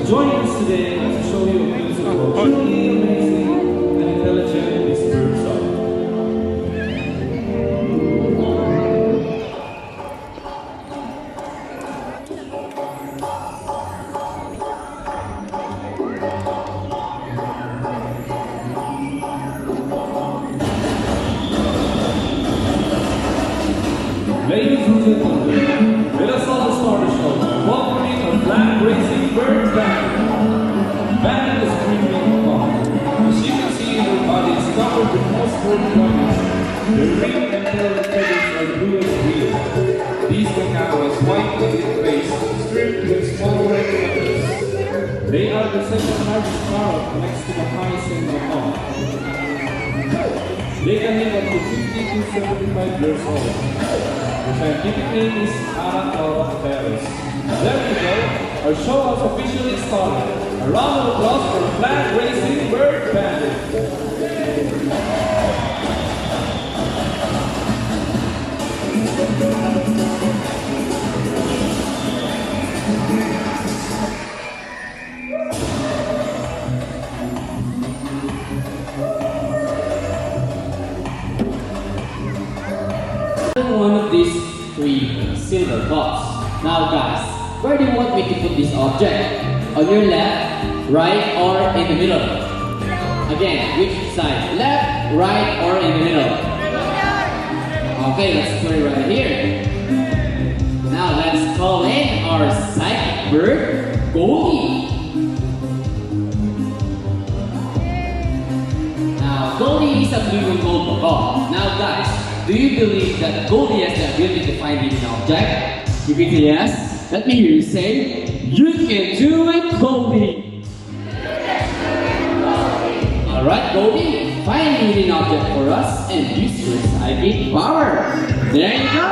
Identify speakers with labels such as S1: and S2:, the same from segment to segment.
S1: Joining us today to show you a glimpse of how truly amazing and intelligent these birds are. Ladies and gentlemen, let us all start the show. Welcoming a flag racing bird band. Band is screaming fun. As you can see, their body is covered with muscular plumage. Their wing and tail feathers are blue as steel. These macaques white with face, stripped with small red feathers. They are the second largest parrot next to the highest in Bato. They can live up to 50 to 75 years old. The scientific name is Arachnopterus. There we go. Our show has officially started. A round of applause for Flag Racing Bird Bandit.
S2: One of these three silver cups. Now guys, where do you want me to put this object? On your left, right, or in the middle? Again, which side? Left, right, or in the middle? Okay, let's put it right here. Now let's call in our psychic bird, Goldie. Now Goldie is a blue and gold macaw. Now guys, do you believe that Goldie has the ability to find an object? If it's yes, let me hear you say, "You can do it, Goldie!" Alright, Goldie, find a hidden object for us and use your psychic power. There you go!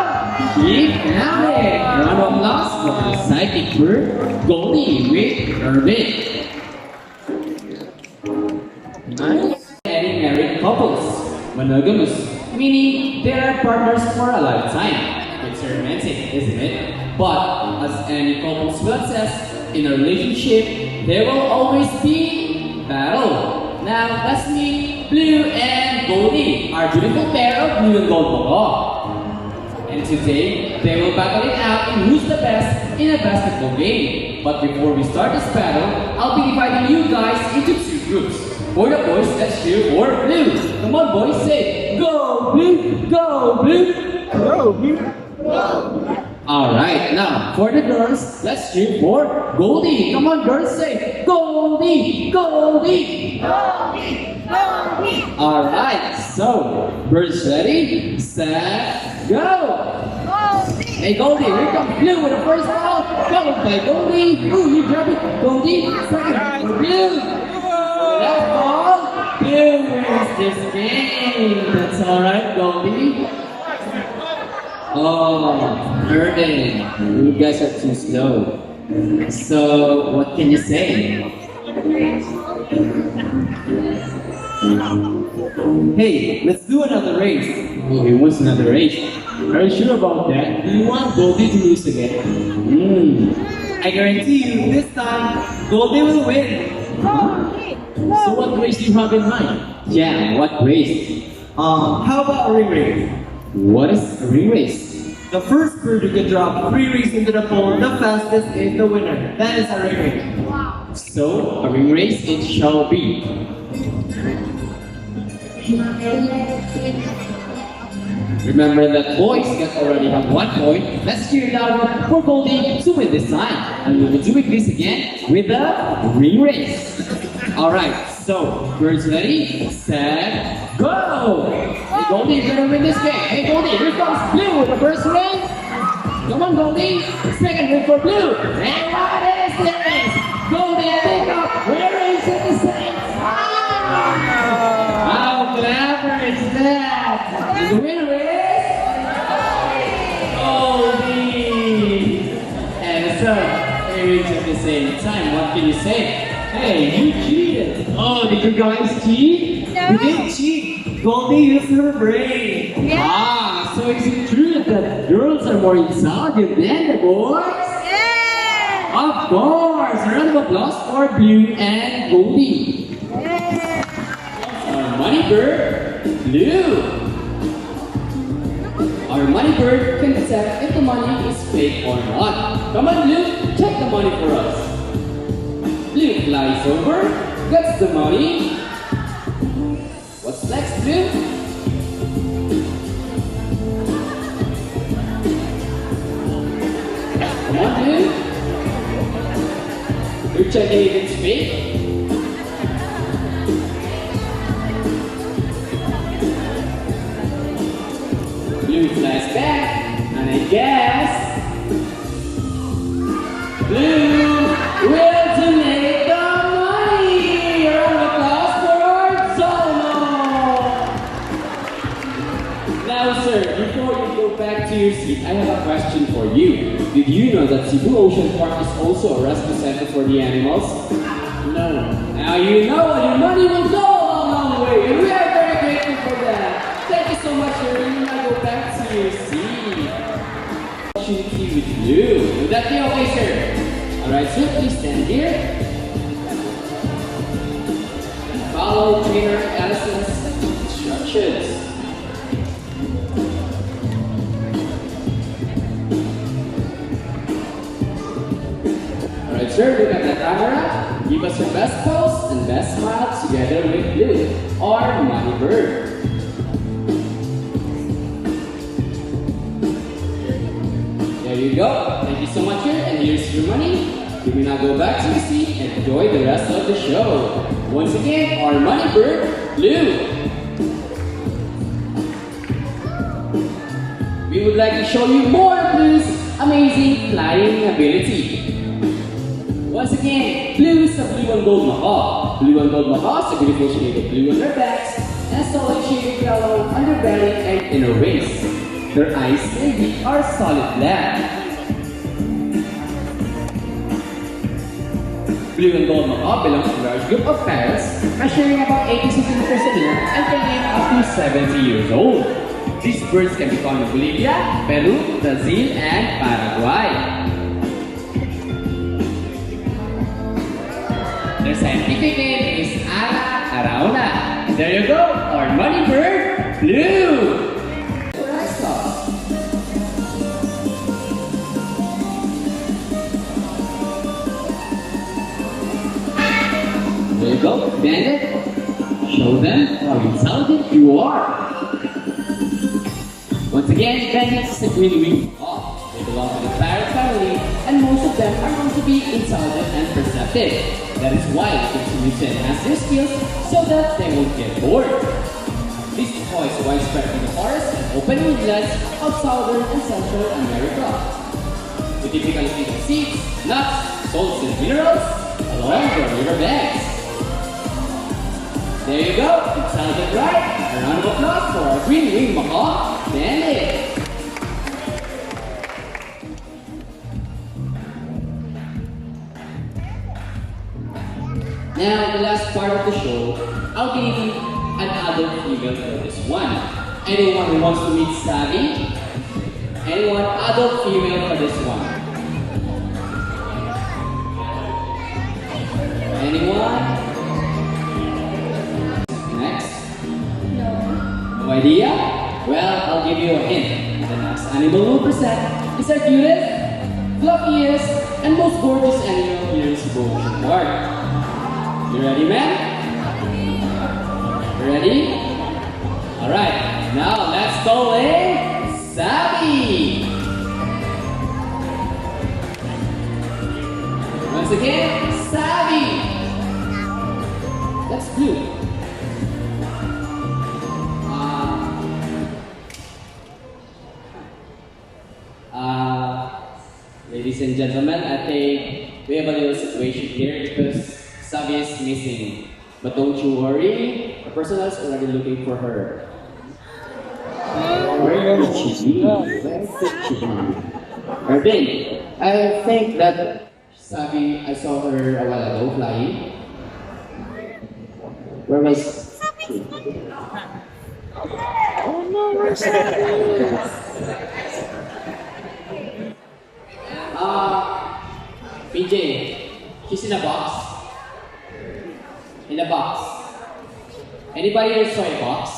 S2: He found it! Round of applause for the psychic bird, Goldie with her bit. Nice. Any married couples, monogamous, meaning they are partners for a lifetime. It's romantic, isn't it? But as any couple will says, in a relationship, there will always be battle. Now let's meet Blue and Goldie, our beautiful pair of blue and gold macaw. And today, they will battle it out in who's the best in a basketball game. But before we start this battle, I'll be dividing you guys into two groups. For the boys, let's cheer for Blue. Come on boys, say, "Go Blue! Go Blue! Go Blue! Go Blue!" Alright, now for the girls, let's cheer for Goldie. Come on girls, say, "Goldie! Goldie! Goldie! Goldie!" Alright, so, birds ready, set, go! Goldie! Hey Goldie, here comes Blue with the first ball, followed by Goldie. Ooh, you grab it, Goldie. Second for Blue. Last ball, Blue wins this game. That's alright, Goldie. Oh, hurting. You guys are too slow. So, what can you say? Hey, let's do another race. Oh, he wants another race. Are you sure about that? Do you want Goldie to lose again? I guarantee you, this time, Goldie will win. So what race do you have in mind? Yeah, what race?
S3: How about a ring race?
S2: What is a ring race?
S3: The first bird who can drop 3 rings into the pole the fastest is the winner. That is a ring race.
S2: So, a ring race it shall be. Remember that boys can already have 1 point. Let's cheer it out for Goldie to win this time. And we will do it this again with the ring race. Alright, so birds ready, set, go! Hey Goldie, you're gonna win this game. Hey Goldie, here comes Blue with the first ring. Come on Goldie, second ring for Blue. And what is this? Goldie pick up, we're racing the same time. How clever is that? And the winner is Goldie. And so, they reach at the same time. What can you say? Hey, you cheated! Oh, did you guys cheat?
S3: We didn't cheat. Goldie used her brain.
S4: Yeah.
S2: Ah, so is it true that girls are more intelligent than the boys?
S4: Yeah.
S2: Of course! A round of applause for Blue and Goldie. Our money bird, Blue. Our money bird can detect if the money is fake or not. Come on, Blue, check the money for us. Blue flies over, gets the money. What's next, Blue? Come on, Blue. You're checking if it's fake. Blue flies back, and I guess Blue will donate the money. A round of applause for our Solomon. Now, sir, before you go back to your seat, I have a question for you. Did you know that Cebu Ocean Park is also a rescue center for the animals? No. Now you know, and your money will go a long way, and we are very grateful for that. Thank you so much, sir. You now go back to your seat. Opportunity with you. Would that be okay, sir? Alright, so please stand here. Follow trainer Allison's instructions. Alright, sir, look at the camera. Give us your best pose and best smile together with Blue, our money bird. There you go. Thank you so much, sir. And here's your money. You may now go back to your seat and enjoy the rest of the show. Once again, our money bird, Blue. We would like to show you more of Blue's amazing flying ability. Once again, Blue is a blue and gold macaw. Blue and gold macaws are beautiful shade of blue on their backs and solid shade of yellow on their belly and inner wings. Their eyes and beak are solid black. Blue and gold macaw belong to a large group of parrots measuring about 80 centimeters in length and can live up to 70 years old. These birds can be found in Bolivia, Peru, Brazil, and Paraguay. Their scientific name is Ana arauna. There you go, our money bird, Blue. There you go, Bandit. Show them how intelligent you are. Once again, bandits is a green wing macaw. They belong to the parrot family, and most of them are known to be intelligent and perceptive. That is why they continue to enhance their skills so that they won't get bored. These macaws are widespread in the forests and open woodlands of southern and central America. They typically feed on seeds, nuts, salts, and minerals along the river banks. There you go, intelligent, right? A round of applause for our green wing macaw, Bandit. Now, the last part of the show, I'll be needing an adult female for this one. Anyone who wants to meet Savvy? Anyone adult female for this one? Anyone? Next? No idea? Well, I'll give you a hint. The next animal we'll present is our cutest, fluffiest, and most gorgeous animal here in Cebu Ocean Park. You ready, man? You ready? Alright, now let's go in Savvy! Once again, Savvy! That's Blue. Ladies and gentlemen, I think we have a little situation here because Savvy is missing. But don't you worry, the person is already looking for her. Where did she be? Where did she be? Irvin, I think that Savvy, I saw her a while ago flying. Where was...
S4: Oh no, where's that?
S2: PJ, he's in a box. In a box. Anybody else saw a box?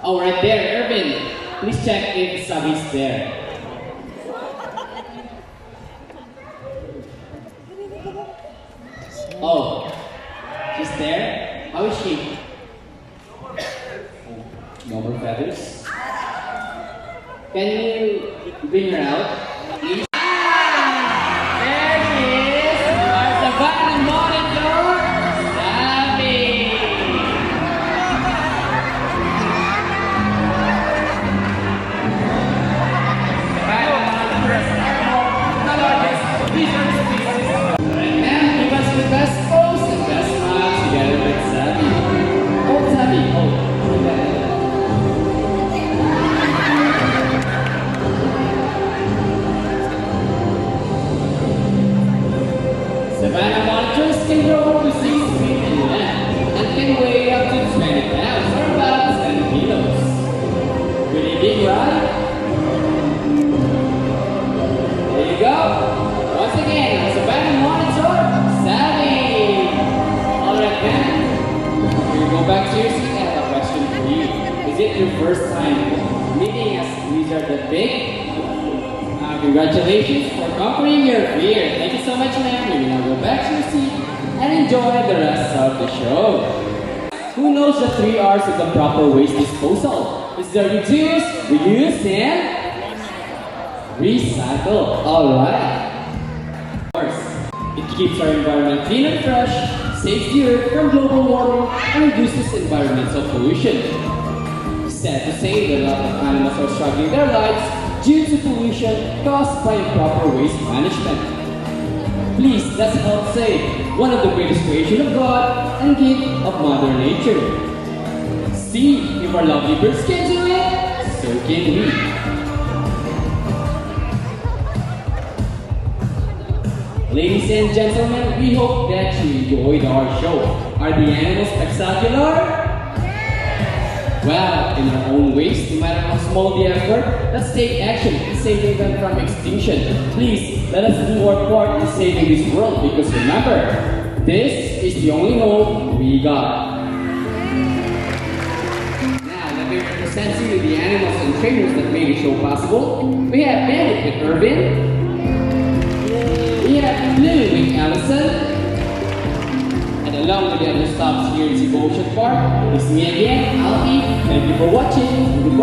S2: Oh, right there, Irvin. Please check if Sabi's there. Oh, she's there? How is she? No more feathers. Can you bring her out, please? There she is! Our Savannah monitor, Sabi! Right now, give us the best pose and best smile together with Sabi. Oh, Sabi, Savannah monitors can grow up to 6 feet in length and can weigh up to 20 pounds or about 10 kilos. Pretty big, right? There you go. Once again, our Savannah monitor, Sally. Alright then, we'll go back to your seat. I have a question for you. Is it your first time meeting a lizard that big? Congratulations for conquering your fear. Thank you so much, ma'am. We will now go back to your seat and enjoy the rest of the show. Who knows the 3 R's of the proper waste disposal? It's the reduce, reuse, and recycle. Alright. Of course, it keeps our environment clean and fresh, saves the earth from global warming, and reduces environmental pollution. Sad to say that a lot of animals are struggling their lives due to pollution caused by improper waste management. Please, let's help save one of the greatest creation of God and gift of Mother Nature. See if our lovely birds can do it, so can we. Ladies and gentlemen, we hope that you enjoyed our show. Are the animals spectacular? Well, in our own ways, no matter how small the effort, let's take action in saving them from extinction. Please, let us do our part in saving this world because remember, this is the only home we got. Now, let me represent you with the animals and trainers that made the show possible. We have Bandit with Irvin. We have Lily with Allison. Along with the other stops here in Cebu Ocean Park, it's me again, Alfie. Thank you for watching. Goodbye.